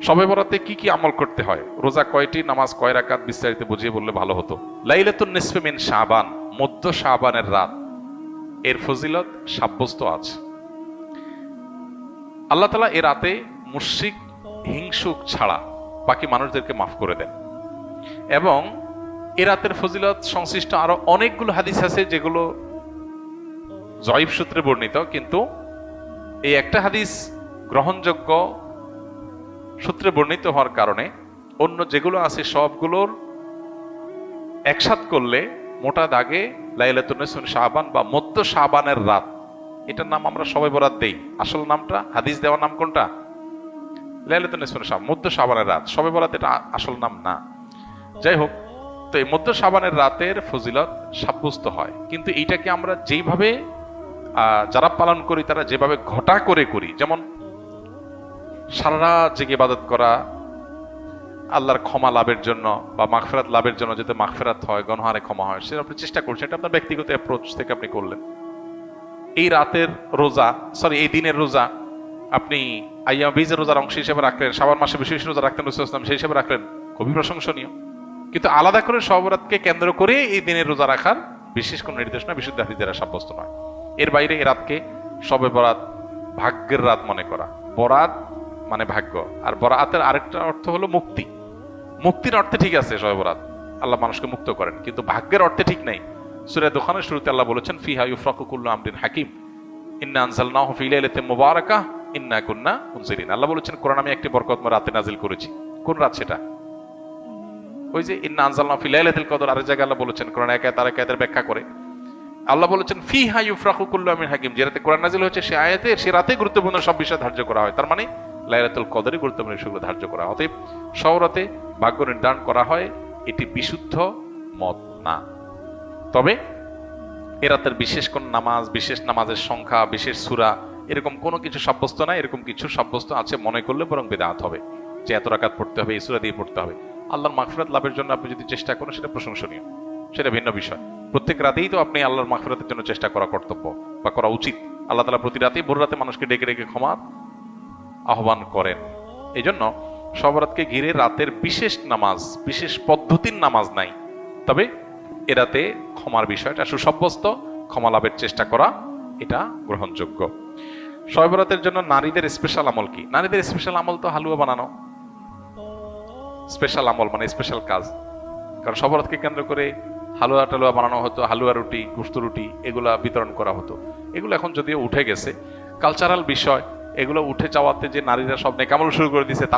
শবে বরাতে কি কি আমল করতে হয়, রোজা কয়টি, নামাজ কয় রাকাত, বিস্তারিত বুঝিয়ে বললে ভালো হতো। লাইলাতুন নিসফি মিন শাবান, মধ্য শাবানের রাত, এর ফজিলত সাব্যস্ত আছে। আল্লাহ তাআলা এ রাতে মুশরিক হিংসুক ছাড়া বাকি মানুষদেরকে মাফ করে দেন। এবং এ রাতের ফজিলত সংশ্লিষ্ট আরো অনেকগুলো হাদিস আছে যেগুলো জয়ীফ সূত্রে বর্ণিত, কিন্তু এই একটা হাদিস গ্রহণযোগ্য সূত্রে বর্ণিত হওয়ার কারণে অন্য যেগুলো আছে সবগুলোর একসাথ করলে মোটা দাগে লাইলাতুন নিসফি শাবান বা মধ্য শাবানের রাত, এটার নাম আমরা শবে বরাত দেই। আসল নামটা, হাদিস দেওয়ার নাম কোনটা? লাইলাতুন নিসফি শাবান, মধ্য শাবানের রাত। শবে বরাত এটা আসল নাম না। যাই হোক, তো এই মধ্য শাবানের রাতের ফজিলত সাব্যস্ত হয়, কিন্তু এইটাকে আমরা যেইভাবে যারা পালন করি তারা যেভাবে ঘটা করে করি, যেমন সারা রাত জেগে ইবাদত করা আল্লাহর ক্ষমা লাভের জন্য বা মাগফিরাত লাভের জন্য, যাতে মাগফিরাত হয়, গুনাহের ক্ষমা হয়, সেটা আপনি চেষ্টা করছেন, এটা আপনার ব্যক্তিগত অ্যাপ্রোচ থেকে আপনি করলেন। এই রাতের রোজা, এই দিনের রোজা আপনি আইয়াম বীজের রোজার অংশ হিসেবে রাখলেন, শাবান মাসে বিশেষ রোজা রাখতেন রাসূলুল্লাহ সাল্লাল্লাহু আলাইহি ওয়াসাল্লাম, সেই হিসেবে রাখলেন, খুবই প্রশংসনীয়। কিন্তু আলাদা করে শবে বরাতকে কেন্দ্র করে এই দিনের রোজা রাখার বিশেষ কোন নির্দেশনা বিশুদ্ধ হাদিস দ্বারা সাব্যস্ত নয়। এর বাইরে এ রাতকে শবে বরাত, ভাগ্যের রাত মনে করা। বরাত মানে ভাগ্য, আর বরাতের আরেকটা অর্থ হলো মুক্তি। মুক্তির অর্থে ঠিক আছে শবে বরাত, আল্লাহ মানুষকে মুক্ত করেন, কিন্তু ভাগ্যের অর্থে ঠিক নাই। সূরা দুখানের শুরুতে আল্লাহ বলেছেন, ফিহা ইউফরাকু কুল্লু আমরিন হাকিম ইন্না আনজালনাহু ফি লাইলাতিন মুবারাকাহ ইন্না কুন্না মুনজিরিন। আল্লাহ বলেছেন কোরআন আমি একটি বরকতময় রাতে নাজিল করেছি। কোন রাত সেটা? ওই যে ইন্না আনজালনাহু ফি লাইলাতিল কদর। আরেক জায়গায় আল্লাহ বলেছেন, কোরআন এক আয়াত আরেক আয়াতের ব্যাখ্যা করে আল্লাহ বলেছেন ফিহা ইউফরাকু কুল্লু আমরিন হাকিম, যে রাতে কোরআন নাজিল হয়েছে সে আয়াতে, সে রাতে গুরুত্বপূর্ণ সব বিষয় ধার্য করা হয়। তার মানে লাইলাতুল কদরে গুরুত্বপূর্ণ বিষয়গুলো ধার্য করা হয়। অতএব শবে বরাতে ভাগ্য নির্ধারণ করা হয়, এটি বিশুদ্ধ মত না। তবে এ রাতের বিশেষ কোন নামাজ, বিশেষ নামাজের সংখ্যা, বিশেষ সূরা, এরকম কোনো কিছু সাব্যস্ত না। এরকম কিছু সাব্যস্ত আছে মনে করলে বরং বিদআত হবে, যে এত রাকাত পড়তে হবে, এই সূরা দিয়ে পড়তে হবে। আল্লাহর মাগফিরাত লাভের জন্য আপনি যদি চেষ্টা করেন সেটা প্রশংসনীয়, সেটা ভিন্ন বিষয়। প্রত্যেক রাতেই তো আপনি আল্লাহর মাগফিরাতের জন্য চেষ্টা করা কর্তব্য বা করা উচিত। আল্লাহ তাআলা প্রতি রাতেই ভোর রাতে মানুষকে ডেকে ডেকে ক্ষমার আহ্বান করেন। এই জন্য শবে বরাতকে ঘিরে রাতের বিশেষ নামাজ, বিশেষ পদ্ধতির নামাজ নাই। তবে এ রাতে ক্ষমার বিষয়টা সুসাব্যস্ত, ক্ষমা লাভের চেষ্টা করা এটা গ্রহণযোগ্য। শবে বরাতের জন্য নারীদের স্পেশাল আমল কি? নারীদের স্পেশাল আমল তো হালুয়া বানানো। স্পেশাল আমল মানে স্পেশাল কাজ, কারণ শবে বরাতকে কেন্দ্র করে হালুয়া টালুয়া বানানো হতো, হালুয়া রুটি, গোশত রুটি এগুলা বিতরণ করা হতো। এগুলো এখন যদিও উঠে গেছে, কালচারাল বিষয়, এগুলো উঠে যাওয়াতে যে নারীরা সব নেকামল শুরু করে দিয়েছে